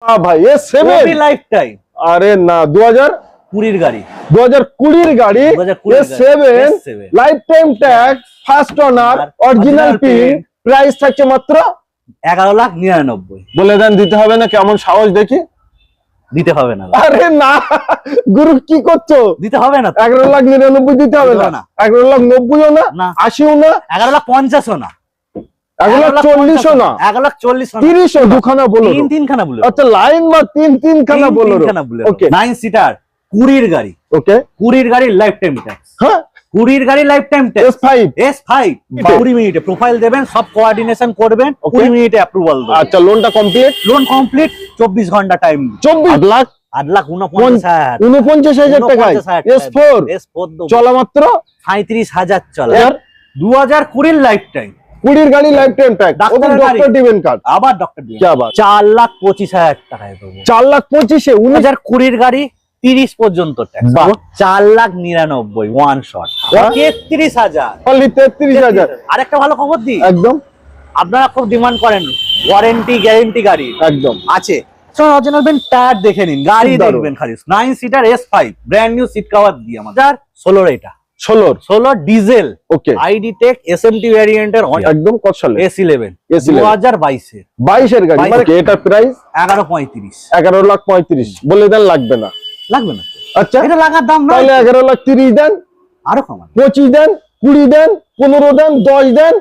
ভাই S7 life time. আরে না 2020 গাড়ি, 2020 গাড়ি S7 life time tax first owner original pin, price থাকছে মাত্র 11,99,000। বলে দেন দিতে হবে না? কেমন সাহস দেখি। দিতে হবে না। আরে না গুরু কি করছো? দিতে হবে না। 11,99,000 দিতে হবে না। 11,90,000ও না, 80ও না, 11,50,000ও না, 11,40,000ও না, 11,40,000 30ও দুখানা বলো। তিনখানা বলো। আচ্ছা লাইন বা তিনখানা বলো। ওকে 9 সিটার 20 গাড়ি। ওকে 20 গাড়ি লাইফ টাইম ট্যাক্স। হ্যাঁ 20 গাড়ি লাইফ টাইম ট্যাক্স। S5 20 মিনিটে প্রোফাইল দেবেন, সব কোঅর্ডিনেশন করবেন, 20 মিনিটে অ্যাপ্রুভাল দেবেন। আচ্ছা লোনটা কমপ্লিট? লোন কমপ্লিট 24 ঘন্টা টাইম। 24 লাখ 8,49,000 টাকায় S4 চলা মাত্র 35,000 চলা। 2020 লাইফ টাইম 20 গাড়ি লাইফ টাইম ট্যাক্স, ওদের ডক্টর দিবেন কার্ড, আবার ডক্টর দিবেন। কি আবার 4,25,000 টাকায় দেবো। 4,25,000 2020 গাড়ি 30 পর্যন্ত ট্যাক্স। 4,99,000 one shot. 33,000 অনলি 33,000। আরেকটা ভালো খবর দিই, একদম আপনারা খুব ডিমান্ড করেন ওয়ারেন্টি গ্যারেন্টি গাড়ি একদম আছে। অরিজিনাল বেন টায়ার দেখে নিন, গাড়ি দেখবেন খালি। 9 seater S5 brand new seat cover দিয়ে আমাদের 16 এটা 16 ডিজেল। ওকে আইডি টেক SMT ভ্যারিয়েন্টের একদম কত সালে? S11 2022 এর 22 এর গাড়ি। মানে এটা প্রাইস 11,35,000। 11,35,000 বলে দেন, লাগবে না? লাগবে না। আচ্ছা এটা লাগার দাম না, তাহলে 11,30,000 দেন, আরো কমান। 25 দেন, 20 দেন, 15 দেন, 10 দেন,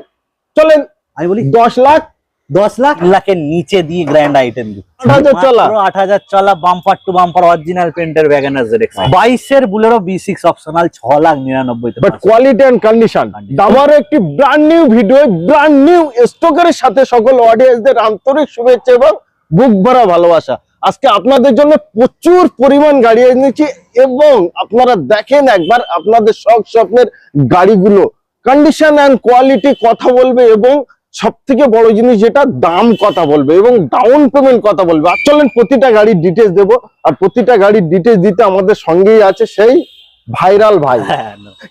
চলেন আমি বলি 10 লাখ। 10 লাখের নিচে দিয়ে গ্র্যান্ড আইটেম দিই। 8,000 চলা, 8,000 চলা বাম্পার টু বাম্পার অরিজিনাল পেন্টের ওয়াগনার ZX 22 এর Bolero B6 optional 6,99,000 but quality and condition. আবার একটি brand new video, brand new স্টকের সাথে সকল অডিয়েন্সদের আন্তরিক শুভেচ্ছা এবং বুক ভরা ভালোবাসা। আজকে আপনাদের জন্য প্রচুর পরিমাণ গাড়ি এনেছি এবং আপনারা দেখেন একবার আপনাদের শখ স্বপ্নের গাড়িগুলো কন্ডিশন এন্ড কোয়ালিটি কথা বলবে এবং সব থেকে বড় জিনিস যেটা দাম কথা বলবে এবং ডাউন পেমেন্ট কথা বলবে। আর চলেন প্রতিটা গাড়ির ডিটেলস দেবো, আর প্রতিটা গাড়ির ডিটেলস দিতে আমাদের সঙ্গেই আছে সেই ভাইরাল ভাই।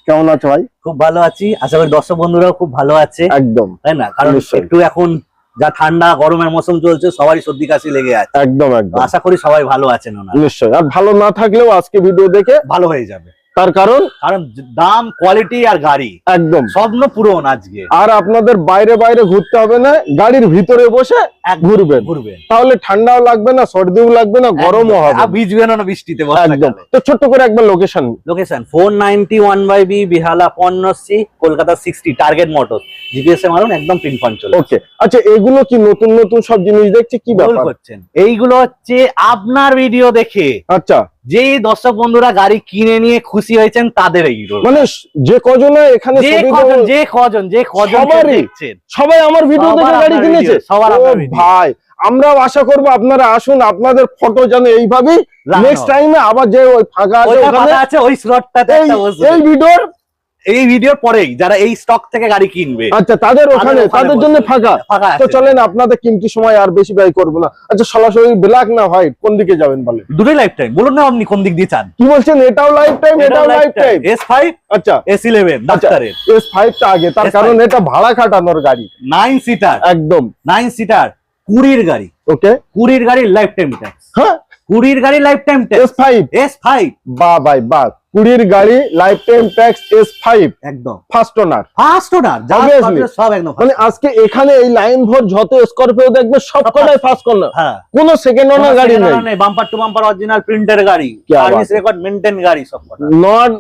কেমন আছো ভাই? খুব ভালো আছি, আশা করি দর্শক বন্ধুরাও খুব ভালো আছে। একদম তাই না? কারণ একটু এখন যা ঠান্ডা গরমের মৌসুম চলছে, সবারই সর্দি কাশি লেগে আছে। একদম একদম আশা করি সবাই ভালো আছেন ওনারা। নিশ্চয়ই, আর ভালো না থাকলেও আজকে ভিডিও দেখে ভালো হয়ে যাবে। তার কারণ দাম, কোয়ালিটি আর গাড়ি একদম স্বপ্ন পূরণ আজকে। আর আপনাদের বাইরে বাইরে ঘুরতে হবে না, গাড়ির ভিতরে বসে ঘুরবেন, তাহলে ঠান্ডাও লাগবে না, সর্দিও লাগবে না, গরমও হবে না, ভিজবেন না বৃষ্টিতে। একদম। তো ছোট্ট করে একবার location 491/B Behala 55C Kolkata 60 target motor. GPS এ মারুন, একদম পিন পয়েন্ট চলে। ওকে আচ্ছা, এগুলো কি নতুন নতুন সব জিনিস দেখছি, কি ব্যাপার করছেন? এইগুলো হচ্ছে আপনার ভিডিও দেখে আচ্ছা যে দর্শক বন্ধুরা গাড়ি কিনে নিয়ে খুশি হয়েছেন তাদের এইগুলো, মানে যে কজন এখানে যে কজন দেখছেন সবাই আমার ভিডিও দেখে গাড়ি কিনেছে। ভাই আমরাও আশা করবো আপনারা আসুন, আপনাদের ফটো যেন এইভাবেই নেক্সট টাইমে আবার যে ওই ফাঁকা আছে ওই স্লটটাতে এই ভিডিওর পরেই যারা এই স্টক থেকে গাড়ি কিনবে, আচ্ছা তাদের ওখানে তাদের জন্য ফাঁকা। তো চলেন আপনাদের কিমতি সময় আর বেশি ব্যয় করবো না। আচ্ছা সরাসরি ব্ল্যাক না হোয়াইট কোন দিকে যাবেন বলেন? দুটোই লাইফ টাইম, বলুন না আপনি কোন দিক দিয়ে চান। কি বলছেন? এটাও লাইফ টাইম, এটাও লাইফ টাইম। S5 আচ্ছা S11 ডাক্তারের S5 টা আগে, তার কারণ এটা ভাড়া খাটানোর গাড়ি। 9 সিটার একদম 9 সিটার 20 গাড়ি। ওকে 20 গাড়ি লাইফ টাইম ট্যাক্স। হ্যাঁ 20 গাড়ি লাইফ টাইম ট্যাক্স। S5 বাহ ভাই বাহ, 20 গাড়ি লাইফ টাইম ট্যাক্স S5 একদম ফার্স্ট ওনার সব একদম। মানে আজকে এখানে এই লাইন ভর যত স্করপিও দেখবে সব কটাই ফার্স্ট কর্নার, কোনো সেকেন্ড ওনার গাড়ি নেই। বাম্পার টু বাম্পার অরিজিনাল প্রিন্টের গাড়ি, সার্ভিস রেকর্ড মেইনটেইন গাড়ি সব কটা। নট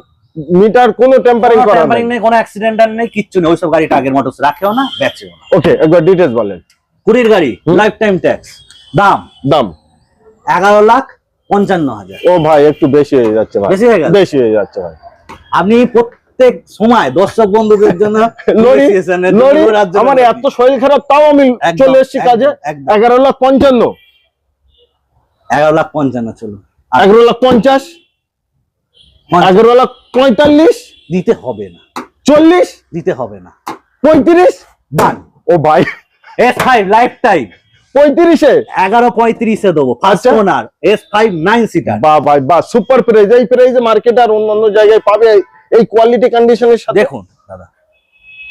মিটার কোনো টেম্পারিং করা নেই, কোনো অ্যাক্সিডেন্টাল নেই, কিচ্ছু নেই। ওইসব গাড়ি টার্গেট মোটরস রাখেও না, বেচেও না। ওকে একবার ডিটেইলস বলেন। 20 গাড়ি লাইফ টাইম ট্যাক্স, দাম 11,55,000। ও ভাই একটু বেশি হয়ে যাচ্ছে ভাই, বেশি হয়ে যাচ্ছে ভাই। আপনি প্রত্যেক সময় দর্শক বন্ধুদের জন্য আমার এত শরীর খারাপ তাও আমি চলে এসেছি কাজে। 11,55,000 11,55,000 চলো 11,50,000 11,45,000 দিতে হবে না, 40 দিতে হবে না, 35 ডান। ও ভাই S5 লাইফ টাইম 35 11,35 দেবো ফার্স্ট ওনার S5 9 সিটার। বাহ ভাই বাহ, সুপার প্রাইস। এই প্রাইসে মার্কেট আর অন্যান্য জায়গায় পাবে এই কোয়ালিটি কন্ডিশনের সাথে? দেখুন দাদা,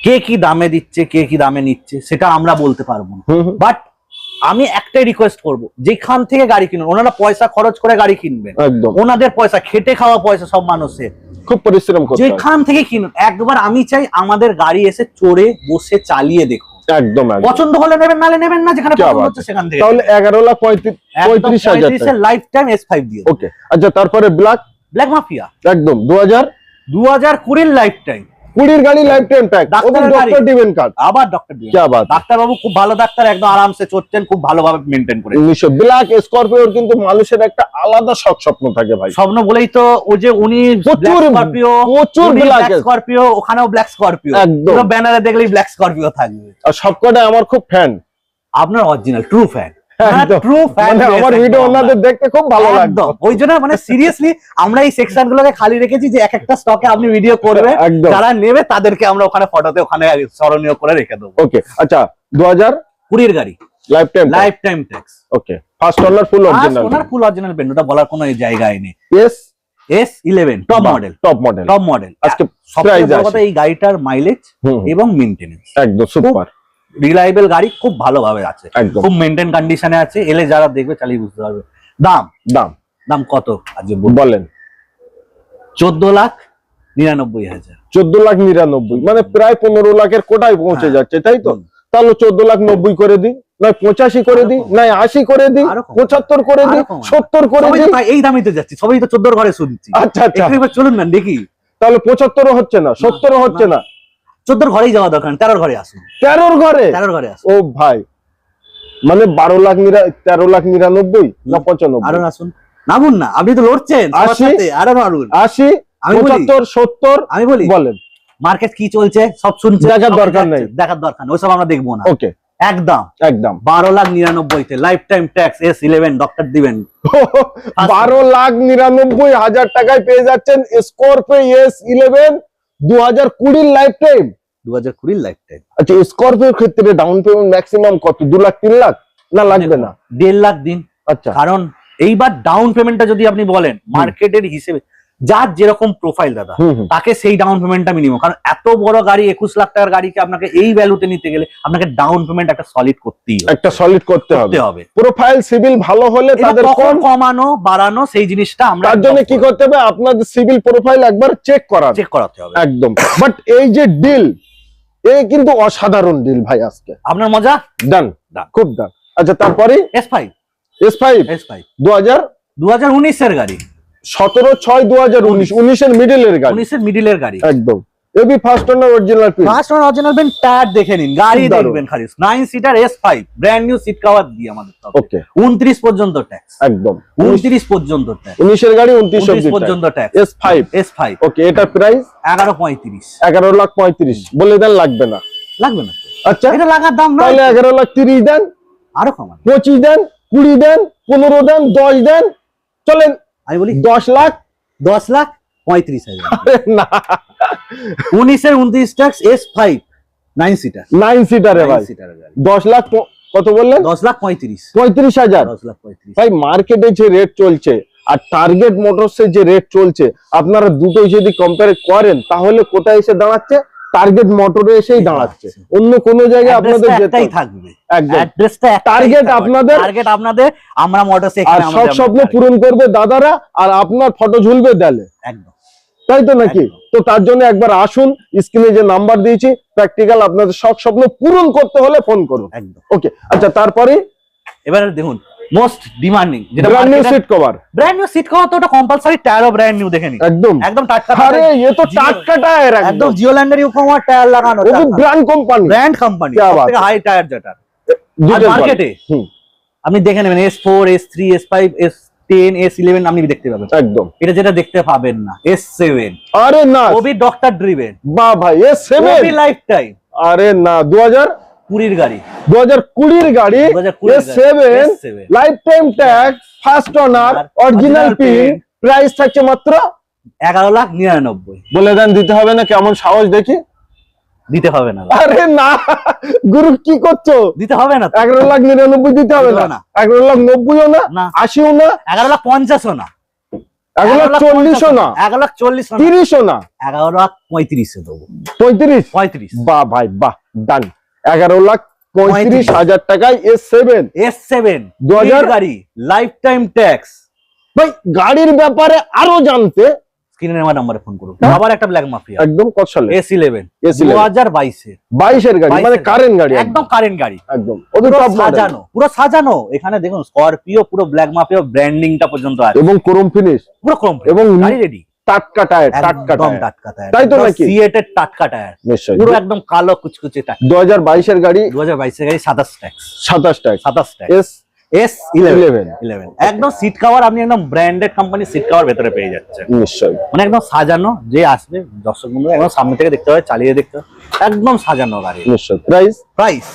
কে কি দামে দিচ্ছে, কে কি দামে নিচ্ছে সেটা আমরা বলতে পারবো না, বাট আমি একটাই রিকোয়েস্ট করব, যেখান থেকে গাড়ি কিনুন, ওনারা পয়সা খরচ করে গাড়ি কিনবেন, একদম ওনাদের পয়সা, খেটে খাওয়া পয়সা সব মানুষের, খুব পরিশ্রম করতে হয়। যেখান থেকে কিনুন, একবার আমি চাই আমাদের গাড়ি এসে চড়ে বসে চালিয়ে দেখুন, একদম একদম। পছন্দ হলে নেবেন, নালে নেবেন না, যেখানে क्या পছন্দ बात হচ্ছে সেখান থেকে। তাহলে 11,35,000 এর লাইফ টাইম S5 দিয়ে। ওকে, আচ্ছা তারপরে ব্ল্যাক ব্ল্যাক মাফিয়া একদম 2020 লাইফ টাইম, গাড়ি লাইফ টাইম ট্যাগ, ওদের ডাক্তারের গাড়ি। ডক্টর দিবেন কার্ড। আবার ডক্টর দিয়ে। क्या बात ডাক্তার বাবু খুব ভালো ডাক্তার, একদম আরামসে চড়ছেন, খুব ভালোভাবে মেনটেন করে। ব্ল্যাক স্করপিওর কিন্তু মানুষের একটা আলাদা শখ স্বপ্ন থাকে ভাই। স্বপ্ন বলেই তো ও যে উনি প্রচুর ব্ল্যাক ব্ল্যাক স্করপিও, ওখানেও ব্ল্যাক স্করপিও, একদম। পুরো ব্যানারে দেখলেই ব্ল্যাক স্করপিও থাকবে। আর সবকটা আমার খুব ফ্যান, আপনার অরিজিনাল ট্রু ফ্যান, একদম। True fan. মানে আমার ভিডিও ওনাদের দেখতে খুব ভালো লাগতো। একদম, ওই জন্য মানে সিরিয়াসলি আমরা এই সেকশন গুলোকে খালি রেখেছি যে এক একটা স্টকে আপনি ভিডিও করবে, একদম। যারা নেবে তাদেরকে আমরা ওখানে ফটোতে ওখানে স্মরণীয় করে রেখে দেবো। ওকে, আচ্ছা 2020 গাড়ি লাইফ টাইম ট্যাক্স। ওকে, ফার্স্ট ওনার ফুল অরিজিনাল, ওনার ফুল অরিজিনাল ব্র্যান্ড, ওটা বলার কোনো জায়গায় নেই। S S11 top model, top model. আজকে সবথেকে প্রাইস বড় আছে কথা এই গাড়িটার মাইলেজ এবং মেইনটেনেন্স একদম সুপার, রিলায়েবল গাড়ি, খুব ভালোভাবে আছে, একদম খুব মেইনটেইন কন্ডিশনে আছে। এলে যারা দেখবে চালিয়ে বুঝতে পারবে। দাম দাম দাম কত আজ বলেন? 14,99,000। 14,99,000 মানে প্রায় 15 লাখের কোটায় পৌঁছে যাচ্ছে, তাই তো? তাহলে 14,90,000 করে দিই, নয় 85 করে দিই, নয় 80 করে দিই, 75 করে দিই, 70 করে দিই। এই দামই তো যাচ্ছি, সবাই তো 14 ঘরে শুনছি। আচ্ছা আচ্ছা, এবার চলুন না দেখি, তাহলে 75 হচ্ছে না, 70 হচ্ছে না, 14 ঘরেই যাওয়া দরকার, 13 ঘরে আসুন, 13 ঘরে 13 ঘরে আসুন। ও ভাই, মানে 13,99,000 না 95? আরো আসুন, নামুন না, আপনি তো লড়ছেন সবার সাথে, আরো মারুন। 80, আমি বলি, 75, 70 আমি বলি বলেন। মার্কেট কি চলছে সব শুনছে, দেখার দরকার নেই, দেখার দরকার নেই, ওইসব আমরা দেখবো না। ওকে, একদম একদম 12,99,000 life time tax S11 doctor দিবেন। 12,99,000 টাকায় পেয়ে যাচ্ছেন Scorpio S11 2020 life time. 2020 life time. আচ্ছা, স্করপিওর ক্ষেত্রে ডাউন পেমেন্ট ম্যাক্সিমাম কত? 2 লাখ 3 লাখ না লাগবে না? 1.5 লাখ দিন। আচ্ছা, কারণ এইবার ডাউন পেমেন্টটা যদি আপনি বলেন মার্কেটের হিসেবে, যার যেরকম প্রোফাইল দাদা, তাকে সেই ডাউন পেমেন্টটা মিনিমাম। কারণ এত বড় গাড়ি 21 লাখ টাকার গাড়িকে আপনাকে এই ভ্যালুতে নিতে গেলে আপনাকে ডাউন পেমেন্ট একটা সলিড করতেই হবে, একটা সলিড করতে হবে। প্রোফাইল সিভিল ভালো হলে তাদের কখন কমানো বাড়ানো সেই জিনিসটা আমরা, তার জন্য কি করতে হবে? আপনাদের সিভিল প্রোফাইল একবার চেক করাতে হবে একদম। বাট এই যে ডিল, এই কিন্তু অসাধারণ ডিল ভাই আজকে। আপনার মজা ডান, খুব ডান। আচ্ছা, তারপরে S5 2019 এর গাড়ি, 17/6/2019 এর মিডলের গাড়ি, 19 এর মিডলের গাড়ি একদম। এবি ফার্স্ট ওনার অরিজিনাল পিন, ফার্স্ট ওনার অরিজিনাল বেন টায়ার দেখে নিন, গাড়ি দেখবেন খালি। 9 seater S5 brand new seat cover দিয়ে আমাদের তরফে। ওকে, 29 পর্যন্ত ট্যাক্স, একদম 29 পর্যন্ত ট্যাক্স, 19 এর গাড়ি 29 পর্যন্ত ট্যাক্স। S5 ওকে, এটা প্রাইস 11.35, 11,35,000 বলে দেন, লাগবে না? লাগবে না, আচ্ছা এটা লাগার দাম না, তাহলে 11,30,000 দেন, আরো কমান, 25 দেন, 20 দেন, 15 দেন, 10 দেন, চলেন আমি বলি 10,35,000 না, 19 এর 29 ট্যাক্স S5 9 সিটার, 9 সিটারে ভাই 10 লাখ কত বললেন? 10,35,000 35,000 ভাই। মার্কেটে যে রেট চলছে আর টার্গেট মোটরসের যে রেট চলছে, আপনারা দুটোই যদি কম্পেয়ার করেন তাহলে কোথায় এসে দাঁড়াচ্ছে? টার্গেট মোটরে এসেই দাঁড়াচ্ছে। অন্য কোন জায়গায় আপনাদের যেতেই থাকবে, একদম অ্যাড্রেসটা টার্গেট আপনাদের, আমরা মোটরসে আর সব স্বপ্ন পূরণ করবে দাদারা, আর আপনার ফটো ঝুলবে দেয়ালে, একদম, তাই তো নাকি? তো তার জন্য একবার আসুন, স্ক্রিনে যে নাম্বার দিয়েছি, প্র্যাকটিক্যাল আপনাদের সব স্বপ্ন পূরণ করতে হলে ফোন করুন, একদম। ওকে, আচ্ছা তারপরে এবারে দেখুন মোস্ট ডিমান্ডিং যেটা brand new seat cover. Brand new seat cover তো ওটা কম্পালসরি, টায়ারও ব্র্যান্ড নিউ দেখে নিন, একদম একদম টাটকা। আরে ये तो টাটকা টায়ার, একদম জিওল্যান্ডের ইউকোমা টায়ার লাগানো, वो भी ব্র্যান্ড কোম্পানি, সবথেকে হাই টায়ার যেটা মার্কেটে। আপনি দেখে নেবেন S4 S3 S5 S10 S11 আপনি দেখতে পাবেন, একদম। এটা যেটা দেখতে পাবেন না S7, আরে না ওবি ডক্টর ড্রিভেন, বাহ ভাই, S7 ওবি লাইফ টাইম। আরে না, 2020 গাড়ি, 2020 গাড়ি, S7 life time tax, first owner original pin, price থাকছে মাত্র 11,99,000। বলে দেন, দিতে হবে না? কেমন সাহস দেখি, দিতে হবে না। আরে না গুরু, কি করছো? দিতে হবে না, 11,99,000 দিতে হবে না, 11,90,000ও না, 80ও না, 11,50,000ও না, 11,40,000ও না, 11,40,000 30ও না, 11,35,000 দেবো, 35? 35। বাহ ভাই বাহ, ডান। 11,35,000 35,000 টাকায় S7 S7 2000 গাড়ি, লাইফ টাইম ট্যাক্স। ভাই গাড়ির ব্যাপারে আরো জানতে স্ক্রিনে আমার নাম্বারে ফোন করুন। হ্যাঁ? আবার একটা ব্ল্যাক মাফিয়া একদম কত সালে S11 S11 2022 এর 22 এর গাড়ি, মানে 22 কারেন্ট গাড়ি একদম কারেন্ট গাড়ি, একদম ওদের পুরো টপ মডেল সাজানো, পুরো সাজানো। এখানে দেখুন স্করপিও পুরো ব্ল্যাক মাফিয়া ব্র্যান্ডিংটা পর্যন্ত আছে, এবং ক্রোম ফিনিশ পুরো ক্রোম এবং গাড়ি রেডি, টাটকা টায়ার, টাটকা একদম টায়ার, টাটকা টায়ার, তাই তো নাকি? সিএটের টাটকা টায়ার, নিশ্চয়ই পুরো একদম কালো কুচকুচে টায়ার। 2022 এর গাড়ি 2022 এর গাড়ি 27 ট্যাক্স, 27 টাকা 27 ট্যাক্স। S11 11 একদম সিট কভার, আপনি একদম ব্র্যান্ডেড কোম্পানি সিট কভার ভেতরে পেয়ে যাচ্ছেন, নিশ্চয়ই মানে একদম সাজানো। যে আসবে দর্শক বন্ধু একদম সামনে থেকে দেখতে হবে, চালিয়ে দেখতে হবে, একদম সাজানো গাড়ি। নিশ্চয়ই। প্রাইস প্রাইস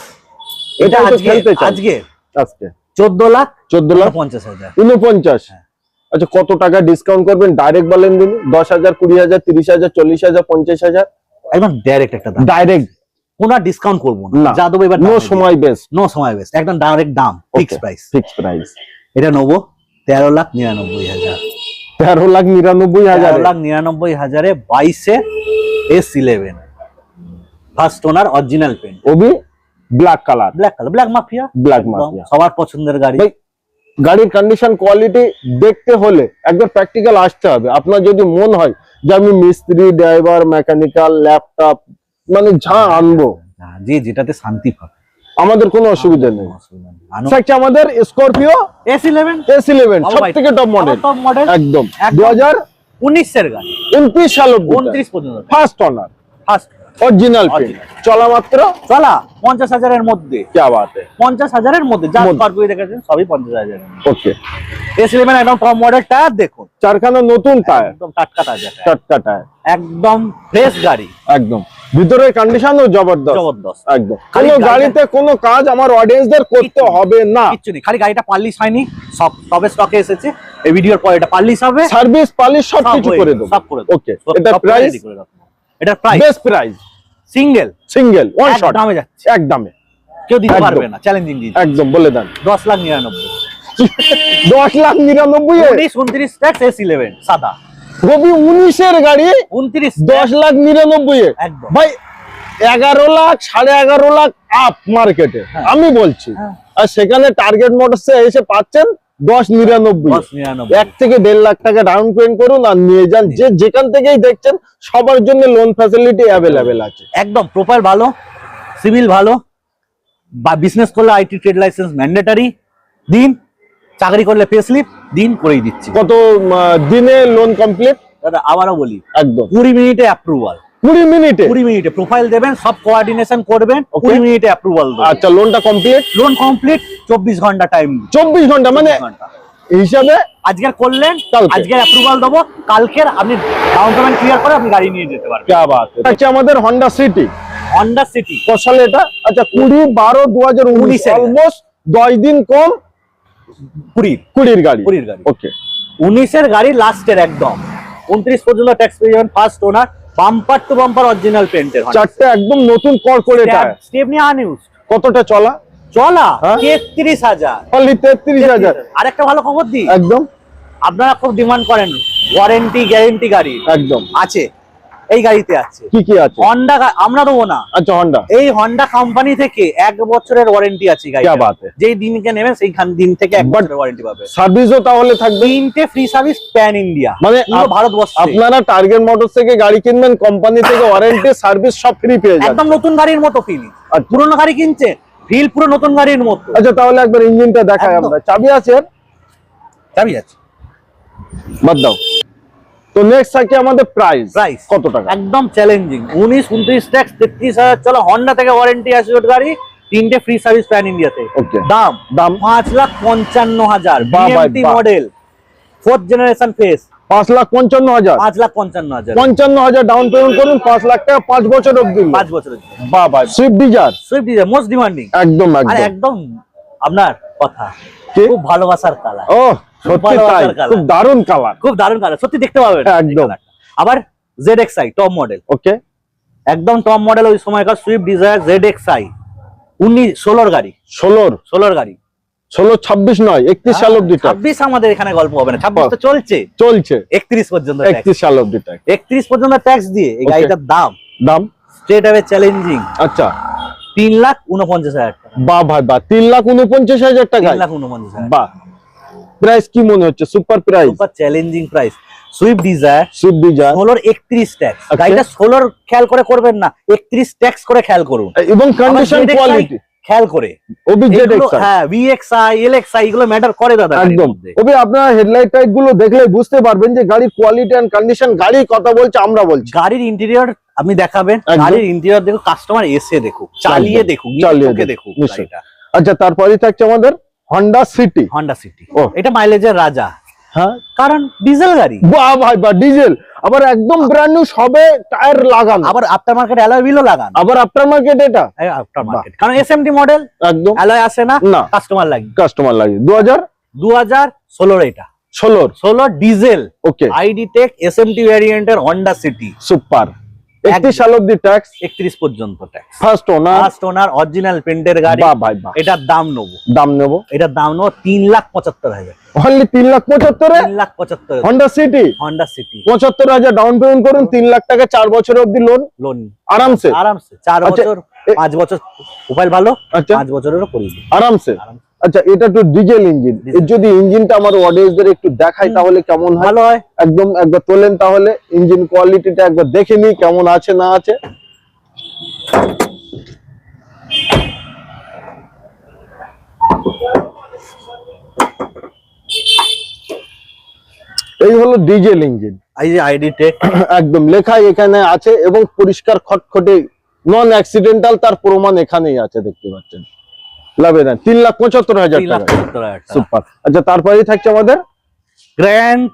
এটা এটা তো আজকে খেলতে চাই আজকে আজকে 14,50,000 49। হ্যাঁ। আচ্ছা কত টাকা ডিসকাউন্ট করবেন ডাইরেক্ট বলেন দিন? 10,000, 20,000, 30,000, 40,000, 50,000? একদম ডাইরেক্ট একটা দাম, ডাইরেক্ট, কোনো ডিসকাউন্ট করবো না। না, যা দেবো এবার নো সময় বেস্ট, নো সময় বেস্ট, একদম ডাইরেক্ট দাম, ফিক্স প্রাইস। Fix price. এটা নেবো 13,99,000, 13,99,000 13,99,000 22 S11 first owner original paint, ওবি black colour, black colour, black mafia, black mafia. সবার পছন্দের গাড়ি। ভাই গাড়ির কন্ডিশন কোয়ালিটি দেখতে হলে একবার প্র্যাকটিক্যাল আসতে হবে। আপনার যদি মন হয় যে আমি মিস্ত্রি, ড্রাইভার, মেকানিক্যাল, ল্যাপটপ মানে যা আনবো, যে যেটাতে শান্তি পাবে, আমাদের কোনো অসুবিধা নেই। আচ্ছা আমাদের স্করপিও S11 S11 সবথেকে টপ মডেল, টপ মডেল, একদম একদম। 2019 এর গাড়ি, সাল 29 পর্যন্ত first owner, first original paint, চলা মাত্র চলা 50,000 এর মধ্যে, কি বাত है 50,000 এর মধ্যে যা মধ্যে। স্করপিও দেখেছেন সবই 50,000 এর মধ্যে। ওকে। S11 একদম টপ মডেল, টায়ার দেখুন চারখানা নতুন টায়ার, একদম টাটকা তাজা টায়ার, টাটকা টায়ার, একদম ফ্রেশ গাড়ি, একদম ভিতরের কন্ডিশনও জবরদস্ত, জবরদস্ত। একদম। খালি কোনো গাড়িটা- গাড়িতে কোনো কাজ আমার অডিয়েন্সদের করতে হবে না, কিচ্ছু নেই, খালি গাড়িটা পার্লিশ হয়নি, সব সবে স্টকে এসেছে, এই ভিডিওর পর এটা পার্লিশ হবে, সার্ভিস পালিশ সব সব কিছু হয়ে করে যাবে, দেবো। সব করে দেবো। ওকে। সব- এটা সব প্রাইস, ready করে দেবো। এটার price best price, single single one shot, দামে যাচ্ছে, এক দামে, কেউ দিতে একদম। পারবে না, চ্যালেঞ্জিং দিন। একদম বলে দেন। 10,99,000 10,99,000 29 ট্যাক্স S11 সাদা, রবি 19 এর গাড়ি 29 10,99,000 একদম। ভাই 11 লাখ 11.5 লাখ আপ মার্কেটে, হ্যাঁ। আমি বলছি। হ্যাঁ। আর সেখানে টার্গেট মোটরসে এসে পাচ্ছেন 10,99,000, 10,99,000 1 থেকে 1.5 লাখ টাকা ডাউন পেমেন্ট করুন আর নিয়ে যান। যে যেখান থেকেই দেখছেন সবার জন্য লোন ফ্যাসিলিটি অ্যাভেলেবেল আছে। একদম প্রোফাইল ভালো, সিভিল ভালো, বা বিজনেস করলে আইটি ট্রেড লাইসেন্স ম্যান্ডেটরি দিন, চাকরি করলে পে স্লিপ দিন, করেই দিচ্ছি। কত দিনে লোন কমপ্লিট? দাদা আবারও বলি, একদম 20 মিনিটে অ্যাপ্রুভাল, 20 মিনিটে। 20 মিনিটে প্রোফাইল দেবেন, সব কোঅর্ডিনেশন করবেন, Okay. 20 মিনিটে অ্যাপ্রুভাল দেবেন। আচ্ছা লোনটা কমপ্লিট লোন কমপ্লিট 24 ঘন্টা টাইম, 24 ঘন্টা, মানে হিসাবে আজকের করলেন, কালকে। আজকে অ্যাপ্রুভাল দেবো, কালকের আপনি ডাউন পেমেন্ট ক্লিয়ার করে আপনি গাড়ি নিয়ে যেতে পারবেন। क्या बात है। আচ্ছা আমাদের হন্ডা সিটি হন্ডা সিটি কত সালে এটা? আচ্ছা 20/12/2019, এর। অলমোস্ট 10 দিন কম, 20 গাড়ি। 20 গাড়ি, ওকে। 19 এর গাড়ি লাস্টের একদম 29 পর্যন্ত ট্যাক্স পেয়ে যাবেন, first owner, bumper to bumper original পেন্টের, চারটে একদম নতুন কড়কড়ে টায়ার। স্টেপ নিয়ে আনইউজ, কতটা চলা? চলা হ্যাঁ? 33,000। অনলি 33,000। আরেকটা ভালো খবর দিই, একদম আপনারা খুব ডিমান্ড করেন ওয়ারেন্টি গ্যারেন্টি গাড়ি, একদম। আছে এই গাড়িতে আছে। কি কি আছে? হন্ডা আমরা দেবো না, আচ্ছা হন্ডা, এই হন্ডা কোম্পানি থেকে 1 বছরের ওয়ারেন্টি আছে क्या গাড়িটা, बात है। যেই দিনকে নেবেন সেইখান দিন থেকে 1 But- বছরের ওয়ারেন্টি পাবে। সার্ভিসও তাহলে থাকবে? 3টে ফ্রি সার্ভিস প্যান ইন্ডিয়া, মানে পুরো ভারতবর্ষে। আপনারা টার্গেট মোটরস থেকে গাড়ি কিনবেন, কোম্পানি থেকে ওয়ারেন্টি সার্ভিস সব ফ্রি পেয়ে যাবেন। একদম নতুন গাড়ির মতো ফিল, আচ্ছা। পুরোনো গাড়ি কিনছে ফিল পুরো নতুন গাড়ির মতো। আচ্ছা তাহলে একবার ইঞ্জিনটা দেখাই একদম। আমরা। চাবি আছে? চাবি আছে, বাদ দাও। তো নেক্সট থাকে আমাদের প্রাইস। প্রাইস কত টাকা? একদম চ্যালেঞ্জিং, 19-29 ট্যাক্স 33,000 চলো, হন্ডা থেকে ওয়ারেন্টি অ্যাসিওর্ড গাড়ি, 3টে ফ্রি সার্ভিস প্যান ইন্ডিয়াতে। ওকে। দাম দাম 5,55,000, বাহ, বাহ, BMT বাহ। Model, 4th generation face, 5,55,000, 5,55,000, 55,000 down payment করুন, 5 লাখ টাকা 5 বছর অবধি। 5 বছরের জন্য। বাহ বাহ। Swift Dzire Swift Dzire most demanding, একদম আর একদম। একদম আপনার কথা, কি? খুব ভালোবাসার কালার, ও সত্যি তাই, ভালোবাসার colour। খুব দারুণ কালার। খুব দারুণ কালার, সত্যি দেখতে পাবেন এই একদম। colourটা। আবার ZXi টপ মডেল, ওকে। একদম টপ মডেল, ওই সময়কার সুইফট ডিজায়ার ZXi 16 গাড়ি, 16 গাড়ি, 26 নয় 31 সাল অবধি ট্যাক্স 26 আমাদের এখানে গল্প হবে না, 26 তো চলছে, চলছে। 31 পর্যন্ত 31 সাল অবধি ট্যাক্স। 31 পর্যন্ত ট্যাক্স দিয়ে এই Okay. গাড়িটার দাম দাম স্ট্রেট অ্যাওয়ে চ্যালেঞ্জিং আচ্ছা 3,49,000 টাকা। বাহ ভাই বাহ, 3,49,000 টাকা। 3,49,000 বাহ, প্রাইস কি মনে হচ্ছে? Super price, super challenging price. Swift Dzire Swift Dzire 16 31 tax. আচ্ছা। গাড়িটা 16 খেয়াল করে করবেন না, 31 ট্যাক্স করে খেয়াল করুন। এবং কন্ডিশন আবার ZXi কোয়ালিটি খেয়াল করে। OBZ এগুলো, XI হ্যাঁ, VXi LXi এগুলো ম্যাটার করে দাদা গাড়ির একদম। মধ্যে। তবে আপনারা হেডলাইট টাইট গুলো দেখলে বুঝতে পারবেন যে গাড়ির কোয়ালিটি এন্ড কন্ডিশন, গাড়ি কথা বলছে আমরা বলছি। গাড়ির ইন্টেরিয়র আপনি দেখাবেন, একদম। গাড়ির ইন্টেরিয়র দেখুন, কাস্টমার এসে দেখুক, চালিয়ে দেখুক, চালিয়ে চোখে দেখুক নিশ্চয়ই। গাড়িটা। আচ্ছা, তারপরেই থাকছে আমাদের হন্ডা সিটি। হন্ডা সিটি, ও। এটা মাইলেজের রাজা, হ্যাঁ, কারণ ডিজেল গাড়ি। বাহ ভাই বাহ, ডিজেল, আবার একদম ব্র্যান্ড নিউ, সবে টায়ার লাগানো, আবার আফটার মার্কেট অ্যালয় হুইলও লাগান। আবার আফটার মার্কেট এটা আফটার মার্কেট, কারণ এসএমটি মডেল একদম অ্যালয় আসে না, না, কাস্টমার লাগে। কাস্টমার লাগে 2016 এটা 16 diesel okay, ID tech SMT ভ্যারিয়েন্টের হন্ডা সিটি। সুপার। 31 সাল অবধি ট্যাক্স, 31 পর্যন্ত tax. First owner, first owner, original পেন্টের গাড়ি। বাহ ভাই বাহ, এটার দাম নেবো, দাম নেব এটার দাম নেবো 3,75,000। Only 3,75,000 3,75,000 Honda city, Honda city 75,000 down payment করুন, 3 লাখ টাকা 4 বছর অবধি লোন লোন আরামসে, আরামসে 4 আচ্ছা, বছর 5 বছর মোবাইল ভালো, আচ্ছা 5 বছরেরও করিয়ে দিই আরামসে। আরামসে। আচ্ছা, এটা তো ডিজেল ইঞ্জিন, এর যদি ইঞ্জিনটা আমার অডিয়েন্সদের একটু দেখাই তাহলে কেমন হয়? ভালো হয়। একদম একবার তোলেন তাহলে, ইঞ্জিন কোয়ালিটিটা একবার দেখে নিই কেমন আছে না আছে। এই হলো ডিজেল ইঞ্জিন, এই যে আইডি টেক, একদম লেখাই এখানে আছে এবং পরিষ্কার খটখটে নন অ্যাক্সিডেন্টাল, তার প্রমাণ এখানেই আছে, দেখতে পাচ্ছেন। লাভে না 3,75,000 টাকা, 3,75,000 টাকা। সুপার। আচ্ছা, তারপরেই থাকছে আমাদের grand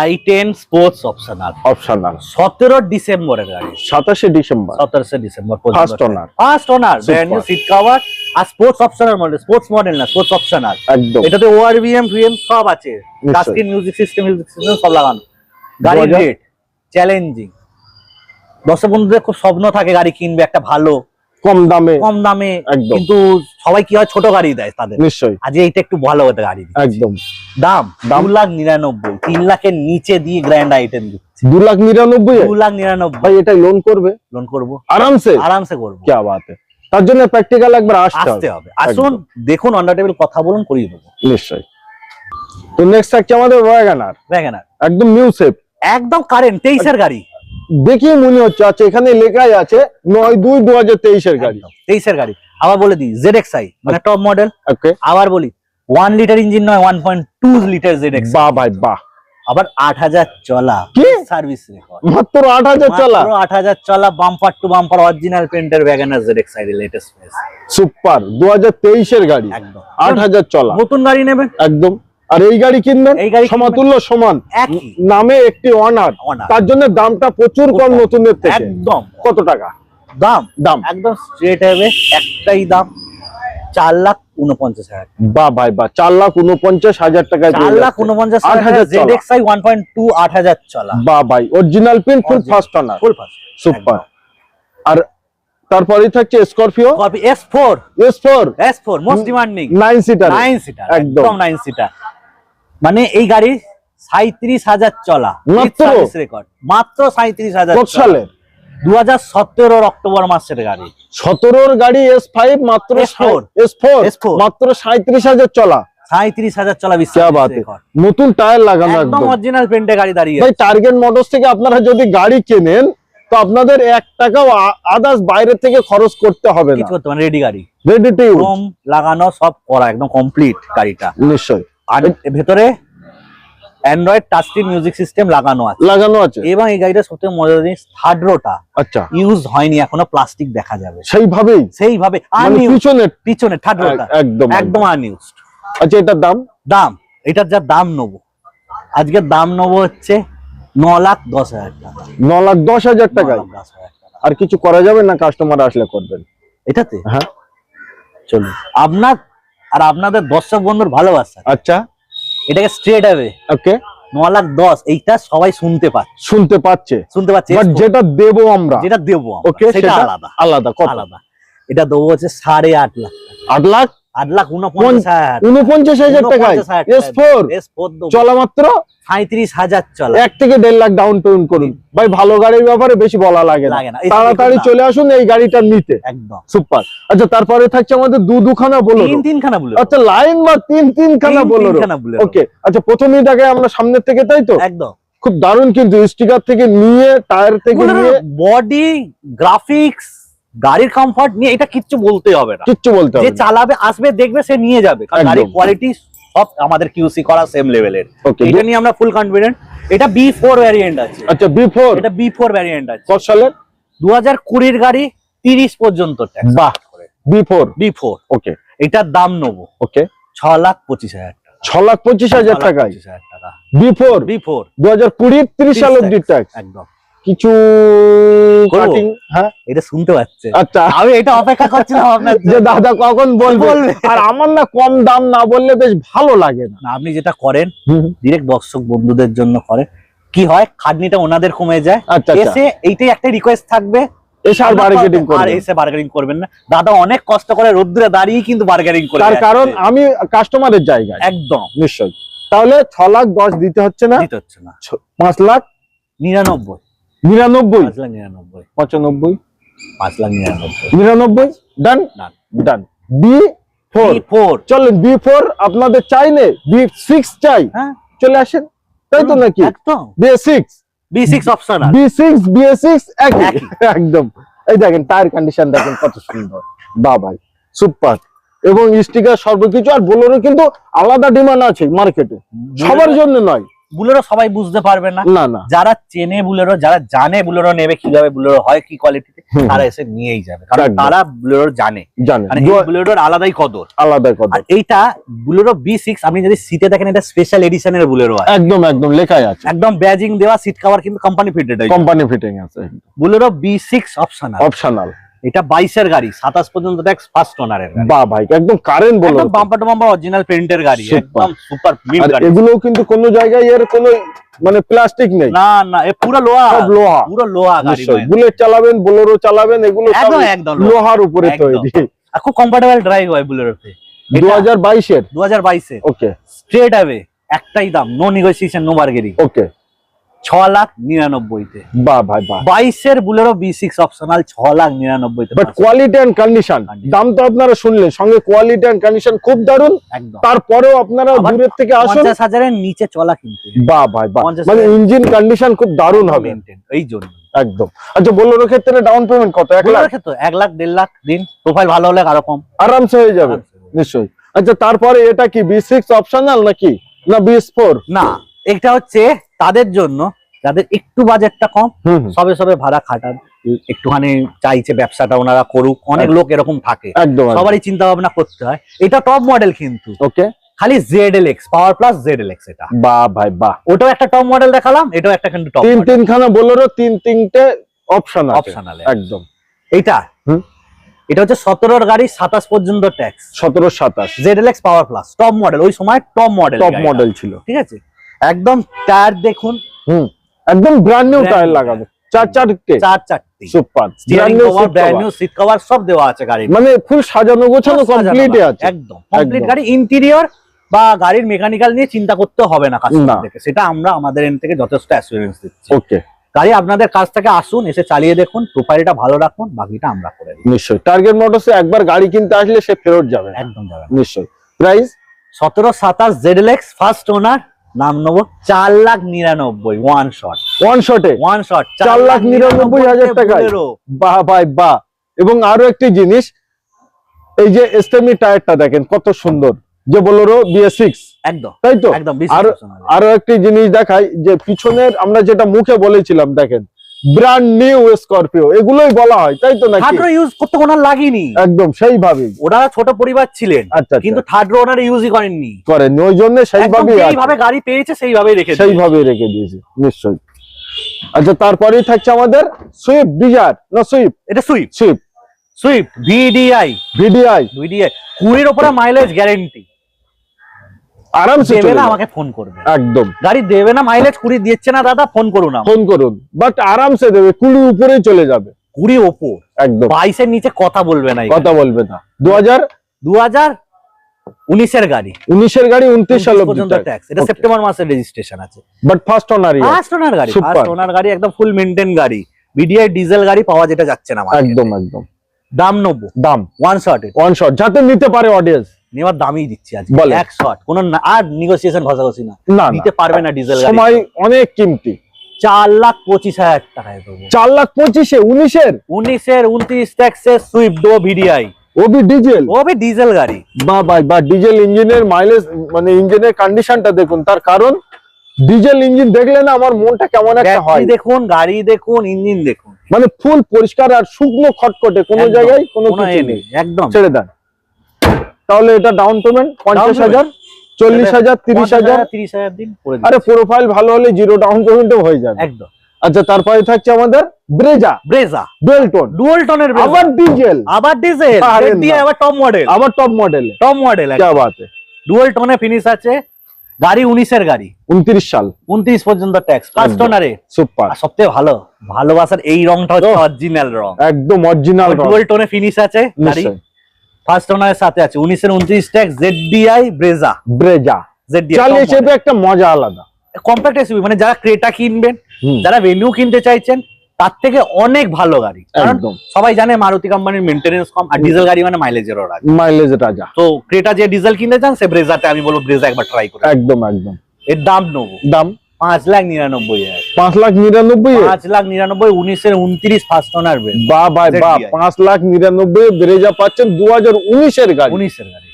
i10 sports optional, optional 17 ডিসেম্বরের গাড়ি, 27 December 17 December first owner, first owner, brand new Super. Seat cover আর sports optional model, sports model না, স্পোর্টস অপশনাল। একদম এটাতে ওআরভিএম ফিএম সব আছে, নিশ্চয়ই। টাচস্ক্রিন মিউজিক সিস্টেম সব লাগানো। গাড়ির 2000 রেট চ্যালেঞ্জিং। দর্শক বন্ধুদের খুব স্বপ্ন থাকে গাড়ি কিনবে একটা ভালো কম দামে, কম দামে, একদম। কিন্তু সবাই কি হয় ছোট গাড়ি দেয় তাদের, নিশ্চয়ই আজ এইটা একটু ভালো হতে গাড়ি দিচ্ছে। একদম। দাম দাম? 2,99,000, 3 লাখের নিচে দিয়ে গ্র্যান্ড আইটেম দিচ্ছে। 2,99,000 2,99,000 ভাই, এটাই লোন করবে লোন করবো, আরামসে, আরামসে করবো। কি বাত है। তার জন্য প্র্যাকটিক্যাল একবার আসতে আসতে হবে, হবে, আসুন দেখুন, অন টেবিল কথা বলুন, করিয়ে দেবো। নিশ্চয়ই। তো নেক্সট থাকছে আমাদের ওয়াগনার, ওয়াগনার একদম নিউ শেপ, একদম কারেন্ট 23 এর গাড়ি, দেখি মনে হচ্ছে। আচ্ছা, এখানে লেখাই আছে 9/2/2023 এর গাড়ি, 23 এর গাড়ি। আবার বলে দিই ZXi মানে টপ মডেল। ওকে, আবার বলি 1 লিটার ইঞ্জিন নয়, 1.2 লিটার ZXi। বাহ ভাই বাহ, আবার 8,000 চলা কি? সার্ভিস রেকর্ড, মাত্র 8,000 চলা, 8,000 চলা, বাম্পার টু বাম্পার অরিজিনাল পেন্টের ওয়াগনার ZXi এর লেটেস্ট ফেস, সুপার 2023 এর গাড়ি, একদম 8,000 চলা, নতুন গাড়ি নেবেন একদম। আর এই গাড়ি কিনবেন, এই গাড়ি সমতুল্য সমান, একই নামে একটি অনার, Honor। তার জন্য দামটা প্রচুর কম নতুনের থেকে। একদম কত টাকা দাম? দাম? একদম স্ট্রেট হবে, একটাই দাম, 4,49,000। বাহ ভাই বাহ, 4,49,000 টাকায় পেয়ে যাচ্ছে। 4,49,000 8,000 চলা। ZXi 1.2, 8,000 চলা, বাহ ভাই, অরিজিনাল পিন, ফুল Original। ফার্স্ট অনার, ফুল ফাস্ট, সুপার। আর তারপরেই থাকছে Scorpio copy S4, S4 S4 most demanding 9 seater, 9 seater, একদম। একদম 9 সিটার। মানে এই গাড়ি 37,000 চলা, মাত্র? সার্ভিস রেকর্ড, মাত্র 37,000 কত সালের? 2017 অক্টোবর মাসের গাড়ি। 17 গাড়ি S5 মাত্র S4 S4 মাত্র 37,000 চলা, 37,000 চলা, কি বিশ্বাস বাত है। নতুন টায়ার লাগানো, একদম একদম। অরিজিনাল পেন্টে গাড়ি দাঁড়িয়ে ভাই, আছে। টার্গেট মোটরস থেকে আপনারা যদি গাড়ি কেনেন তো আপনাদের 1 টাকাও আদার্স বাইরে থেকে খরচ করতে হবে না, কিছু করতে মানে রেডি গাড়ি, রেডি টু ইউজ, ক্রোম লাগানো সব করা, একদম কমপ্লিট গাড়িটা। নিশ্চয়ই আর এর ভেতরে অ্যান্ড্রয়েড টাচস্ক্রিন মিউজিক সিস্টেম লাগানো আছে, লাগানো আছে। এবং এই গাড়িটা সবথেকে মজার জিনিস, থার্ড রোটা আচ্ছা, ইউজ হয়নি এখনো, প্লাস্টিক দেখা যাবে সেইভাবেই সেইভাবে, মানে আনইউজ, পিছনে পিছনে থার্ড রোটা একদম একদম আনইউজড। আচ্ছা, এটার দাম? দাম এটার যা দাম নেবো, আজকে দাম নেবো হচ্ছে 9,10,000 টাকা, 9,10,000 টাকায়। 9,10,000 টাকা। আর কিছু করা যাবে না? কাস্টমার আসলে করবেন। এটাতে হ্যাঁ, চলুন, আপনার আর আপনাদের দর্শক বন্ধুর ভালোবাসা আচ্ছা, এটাকে স্ট্রেট হবে ওকে, 9,10,000, এইটা সবাই শুনতে পাচ্ছে, শুনতে পাচ্ছে, বাট যেটা দেবো আমরা, যেটা দেবো আমরা, ওকে, সেটা সেটা আলাদা, আলাদা। কত? আলাদা। এটা দেবো হচ্ছে 8.5 লাখ টাকা। 8 লাখ 49,000 টাকায় S4 চলা মাত্র 35,000 চলা। 1 থেকে 1.5 লাখ ডাউন পেমেন্ট করুন ভাই, ভালো গাড়ির ব্যাপারে বেশি বলা লাগে না, তাড়াতাড়ি চলে আসুন এই গাড়িটা নিতে। একদম সুপার। আচ্ছা, তারপরে থাকছে আমাদের দুখানা বলো, তিনখানা বলে, আচ্ছা লাইন বা তিনখানা বলো। ওকে, আচ্ছা প্রথমেই দেখে আমরা সামনের থেকে, তাই তো? একদম খুব দারুণ, কিন্তু স্টিকার থেকে নিয়ে, টায়ার থেকে নিয়ে, বডি গ্রাফিক্স, গাড়ির কমফর্ট নিয়ে এটা কিচ্ছু বলতে হবে না, কিচ্ছু বলতে হবে যে না। চালাবে আসবে দেখবে সে নিয়ে যাবে, কারণ একদম। গাড়ির কোয়ালিটি সব আমাদের কিউসি করা সেম লেভেলের। ওকে, এটা নিয়ে আমরা ফুল কনফিডেন্ট। এটা B4 ভ্যারিয়েন্ট আছে। আচ্ছা B4, এটা B4 ভ্যারিয়েন্ট আছে। কত সালের? 2020 গাড়ি, 30 পর্যন্ত ট্যাক্স। বাহ, B4। ওকে, এটার দাম নেবো ওকে 6,25,000 টাকা। 6,25,000 টাকায় 6,25,000 টাকা B4 B4 2020 30 সাল অবধি ট্যাক্স। একদম। কিছু কাটিং, হ্যাঁ এটা শুনতে পাচ্ছে। আচ্ছা, আমি এটা অপেক্ষা করছিলাম আপনার যে দাদা কখন বলবে। বলবে। আর আমার না কম দাম না বললে বেশ ভালো লাগে না। না, আপনি যেটা করেন ডিরেক্ট দর্শক বন্ধুদের জন্য করেন, কি হয় খাটনিটা ওনাদের কমে যায়। আচ্ছা, এসে এইটাই একটা রিকোয়েস্ট থাকবে, এসে আর বার্গেনিং আর করবে, এসে বার্গেনিং করবেন না। দাদা অনেক কষ্ট করে রোদ্দুরে দাঁড়িয়ে কিন্তু বার্গেনিং করে, তার কারণ আমি কাস্টমারের জায়গায়। একদম নিশ্চয়ই। তাহলে 6,10,000 দিতে হচ্ছে না, দিতে হচ্ছে না। 5,99,000 5,99,000 95 5,99,000 99 ডান Done. ডান। B4 B4 চলেন, B4 আপনাদের চাই না, B6 চাই, হ্যাঁ চলে আসেন, তাই তো নাকি? একদম। B6 B6 অপশন আছে। B6 একই একই। একদম। এই দেখেন টায়ার কন্ডিশন দেখেন কত সুন্দর, বাহ ভাই সুপার। এবং স্টিকার সর্বকিছু, আর বোলেরো কিন্তু আলাদা ডিমান্ড আছে মার্কেটে, সবার জন্য নয়। বুলেরো সবাই বুঝতে পারবে না, না না, যারা চেনে বুলেরো, যারা জানে বুলেরো নেবে কিভাবে, বুলেরো হয় কি কোয়ালিটিতে, তারা এসে নিয়েই যাবে, কারণ একদম। তারা বুলেরো জানে, জানেন মানে এই বুলেরোর আলাদাই কদর। আলাদা কথা, আর এইটা বুলেরো B6, আপনি যদি সিটে দেখেন এটা স্পেশাল এডিশনের বুলেরো আছে, একদম একদম লেখাই আছে, একদম ব্যাজিং দেওয়া, সিট কভার কিন্তু কোম্পানি ফিটেড। কোম্পানি ফিটিং আছে, বুলেরো B6 অপশনাল। অপশনাল। এটা 22 এর গাড়ি, 27 পর্যন্ত ট্যাক্স, ফার্স্ট ওনারের গাড়ি, বাহ ভাই একদম কারেন্ট বলো, একদম বাম্পার টু বাম্পার অরিজিনাল প্রিন্টের গাড়ি, Super. একদম সুপার মিল আর গাড়ি। এগুলোও কিন্তু কোনো জায়গায় এর কোনো মানে প্লাস্টিক নেই, না না, এ পুরো লোহা, সব লোহা, পুরো লোহা গাড়ি। নিশ্চয়ই। বুলেট চালাবেন, বোলেরো চালাবেন, এগুলো সব একদম একদম লোহার উপরে একদম। তৈরি। আর খুব কমফোর্টেবল ড্রাইভ হয় বুলেরোতে। 2022 এর 2022 এ ওকে স্ট্রেট অ্যাওয়ে একটাই দাম, নো নেগোসিয়েশন, নো বার্গেনিং, ওকে 6,99,000 তে। বাহ ভাই বাহ। 22 এর বুলেরো B6 অপশনাল 6,99,000 তে। বাট কোয়ালিটি এন্ড কন্ডিশন, দাম তো আপনারা শুনলেন, সঙ্গে কোয়ালিটি এন্ড কন্ডিশন খুব দারুণ। একদম। তারপরেও আপনারা আবার দূরের থেকে আসুন, 50,000 এর নিচে চলা কিন্তু, বাহ ভাই বাহ, 50,000 মানে ইঞ্জিন কন্ডিশন খুব দারুণ হবে মেইনটেইন, এই জন্য। একদম। আচ্ছা বোলেরোর ক্ষেত্রে ডাউন পেমেন্ট কত? 1 লাখ? বুলেরোর ক্ষেত্রে 1 লাখ 1.5 লাখ দিন, প্রোফাইল ভালো হলে আরো কম, আরামসে হয়ে যাবে, নিশ্চয়ই। আচ্ছা তারপরে এটা কি B6 অপশনাল নাকি না B4? না, এটা হচ্ছে তাদের জন্য যাদের একটু বাজেটটা কম, হুম হুম, সবে সবে ভাড়া খাটান, একটুখানি চাইছে ব্যবসাটা ওনারা করুক, অনেক লোক এরকম থাকে, একদম সবারই চিন্তা ভাবনা করতে হয়। এটা টপ মডেল কিন্তু, ওকে, খালি ZLX পাওয়ার প্লাস ZLX, এটা বাহ ভাই বাহ। ওটাও একটা টপ মডেল দেখালাম, এটাও একটা কিন্তু টপ মডেল তিনখানা বোলেরো, তিনটে অপশন আছে অপশনাল। একদম। এটা হুম। এটা হচ্ছে 17 এর গাড়ি, 27 পর্যন্ত tax, 17-27 ZLX power plus top model, ওই সময় টপ মডেল, টপ মডেল ছিল, ঠিক আছে। একদম টায়ার দেখুন, হুম, একদম brand new Brand tyre new লাগাবে, চারটে চারটি super, steering cover, brand new seat cover সব দেওয়া আছে গাড়ির, মানে ফুল সাজানো গোছানো কমপ্লিট আছে, একদম কমপ্লিট একদম। গাড়ি। ইন্টেরিয়র বা গাড়ির মেকানিক্যাল নিয়ে চিন্তা করতে হবে না না। কাস্টমার থেকে, সেটা আমরা আমাদের এন্ড থেকে যথেষ্ট অ্যাসুরেন্স দিচ্ছি। ওকে, গাড়ি আপনাদের কাছ থেকে আসুন, এসে চালিয়ে দেখুন, প্রোফাইলটা ভালো রাখুন, বাকিটা আমরা করে দিই। নিশ্চয়ই। টার্গেট মোটরসে একবার গাড়ি কিনতে আসলে সে ফেরত যাবে না। একদম যাবেন। নিশ্চয়ই। প্রাইস 17-27 ZLX ফার্স্ট ওনার, নাম নেবো 4,99,000 ওয়ান শট, ওয়ান শটে ওয়ান শট 4,99,000 টাকায়, বাহ ভাই বাহ। এবং আরো একটি জিনিস, এই যে স্টেমি টায়ারটা দেখেন কত সুন্দর, যে বোলেরো B6 একদম তাই তো। একদম। আরো একটি জিনিস দেখাই, যে পিছনের আমরা যেটা মুখে বলেছিলাম দেখেন, ব্র্যান্ড নিউ স্করপিও, এগুলোই বলা হয় তাই তো নাকি? থার্ড রো ইউজ করতে ওনার লাগেনি, একদম সেইভাবেই। ওনারা ছোট পরিবার ছিলেন, আচ্ছা কিন্তু থার্ড রো ওনারা ইউজই করেননি, করেন ওই জন্য সেইভাবেই সেইভাবে গাড়ি পেয়েছে সেইভাবেই রেখে সেইভাবেই রেখে দিয়েছে, নিশ্চয়ই। আচ্ছা তারপরেই থাকছে আমাদের সুইফট ডিজায়ার না সুইফট, এটা Swift, Swift Swift VDI, VDI 20 উপরে মাইলেজ গ্যারেন্টি, আরামসে দেবে চলে না যাবে। আমাকে ফোন করবে, একদম গাড়ি দেবে না, মাইলেজ 20 দিচ্ছে না দাদা, ফোন করুন, ফোন করুন, বাট আরামসে দেবে, 20 উপরেই চলে যাবে, 20 ওপর, একদম 22 এর নিচে কথা বলবে না। কথা বলবে না। 2000 2000 19-এর গাড়ি, 19-এর গাড়ি 29 সাল পর্যন্ত ট্যাক্স। এটা সেপ্টেম্বর মাসের রেজিস্ট্রেশন আছে, বাট ফার্স্ট ওনার ফার্স্ট ওনার গাড়ি, ফার্স্ট ওনার গাড়ি, একদম ফুল মেইনটেইন গাড়ি, ভিডিআই ডিজেল গাড়ি পাওয়া যেটা যাচ্ছে না market এ। একদম একদম। দাম 90, দাম ওয়ান শটে, ওয়ান শট যাতে নিতে পারে অডিয়েন্স, নেওয়ার দামই দিচ্ছি আজকে, বলে। এক শট, কোনো আর নেগোসিয়েশন ঘষাঘষি না, না নিতে পারবে না ডিজেল গাড়ি। সময় অনেক কিমতি। 4,25,000 টাকায় দেবো। 4,25,000 19-এর 19-এর 29 ট্যাক্সে সুইফট ডো ভিডিআই, ওবি ডিজেল। ওবে ডিজেল গাড়ি। বা ডিজেল ইঞ্জিনের মাইলেজ মানে ইঞ্জিনের কন্ডিশনটা দেখুন, তার কারণ ডিজেল ইঞ্জিন দেখলে না আমার মনটা কেমন একটা হয়। ব্যাটারি দেখুন, গাড়ি দেখুন, ইঞ্জিন দেখুন, মানে ফুল পরিষ্কার আর শুকনো খটখটে, কোনো একদম, জায়গায় কোনো কোনো কিছু এ নেই। নেই, একদম। ছেড়ে দেন। তাহলে এটা ডাউন পেমেন্ট 50,000, 40,000, 30,000। 30,000 দিন করে দিন, আরে প্রোফাইল ভালো হলে জিরো ডাউন পেমেন্টও হয়ে যাবে। একদম। আচ্ছা, তারপরে থাকছে আমাদের Brezza Brezza, dual tone, dual টোনের ব্রেজা, আবার ডিজেল, আবার ডিজেল, আরে দিয়ে না। আবার টপ মডেল, আবার টপ মডেল। টপ মডেল, क्या बात है। ডুয়াল টোনে ফিনিশ আছে, গাড়ি 19-এর গাড়ি, 29 সাল, 29 পর্যন্ত ট্যাক্স, ফার্স্ট একদম। ওনারে। সুপার, আর সবথেকে ভালোবাসার এই রংটা হচ্ছে অরিজিনাল রং, একদম অরিজিনাল ডুয়াল টোনে ফিনিশ আছে গাড়ি, ফার্স্ট ওনারের সাথে আছে 19-এর 29 tax, ZDI Brezza, Brezza ZDI চালিয়ে হিসেবে একটা মজা আলাদা। কম্প্যাক্ট এসইউভি, মানে যারা ক্রেটা কিনবেন, হুম, যারা ভেনিউ কিনতে চাইছেন, তার থেকে অনেক ভালো গাড়ি। কারণ একদম সবাই জানে মারুতি কোম্পানির মেইনটেনেন্স কম, আর ডিজেল গাড়ি মানে মাইলেজেরও রাখে। মাইলেজ রাজা। তো ক্রেটা যে ডিজেল কিনতে চান, সে ব্রেজাতে আমি বলবো ব্রেজা একবার ট্রাই করে। একদম একদম। এর দাম নেবো দাম 5,99,000, 5,99,000। 5,99,000, 19-এর 29 ফার্স্ট ওনার ব্রেজ, বাহ ভাই বাহ, ZDI 5,99,000 ব্রেজা পাচ্ছেন 2019-এর গাড়ি। 19-এর গাড়ি।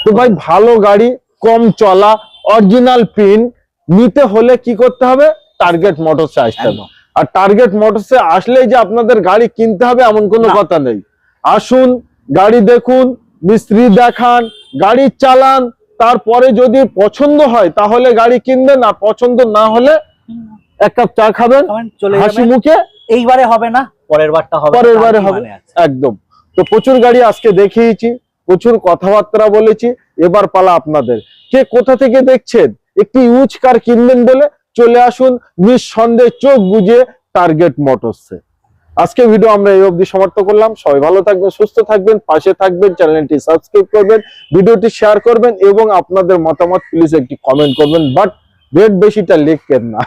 তো ভাই ভালো গাড়ি, কম চলা, অরিজিনাল পিন নিতে হলে কি করতে হবে? টার্গেট মোটরসে আসতে হবে। একদম। আর টার্গেট মোটরসে আসলেই যে আপনাদের গাড়ি কিনতে হবে এমন কোনো না। কথা নেই। আসুন, গাড়ি দেখুন, মিস্ত্রি দেখান, গাড়ি চালান, তারপরে যদি পছন্দ হয় তাহলে গাড়ি কিনবেন, আর পছন্দ না হলে এক কাপ চা খাবেন চলে হাসি যাবেন। মুখে, এইবারে হবে না, পরের বারটা হবে, পরের বারে তার কি হবে। মানে আছে? একদম। তো প্রচুর গাড়ি আজকে দেখিয়েছি, প্রচুর কথাবার্তা বলেছি, এবার পালা আপনাদের। কে কোথা থেকে দেখছেন, একটি ইউজ কার কিনবেন বলে চলে আসুন নিঃসন্দেহে চোখ বুজে টার্গেট মোটরসে। আজকে ভিডিও আমরা এই অবধি সমাপ্ত করলাম। সবাই ভালো থাকবেন, সুস্থ থাকবেন, পাশে থাকবেন, চ্যানেলটি সাবস্ক্রাইব করবেন, ভিডিওটি শেয়ার করবেন এবং আপনাদের মতামত প্লিজ একটি কমেন্ট করবেন, বাট রেট বেশিটা লিখবেন না।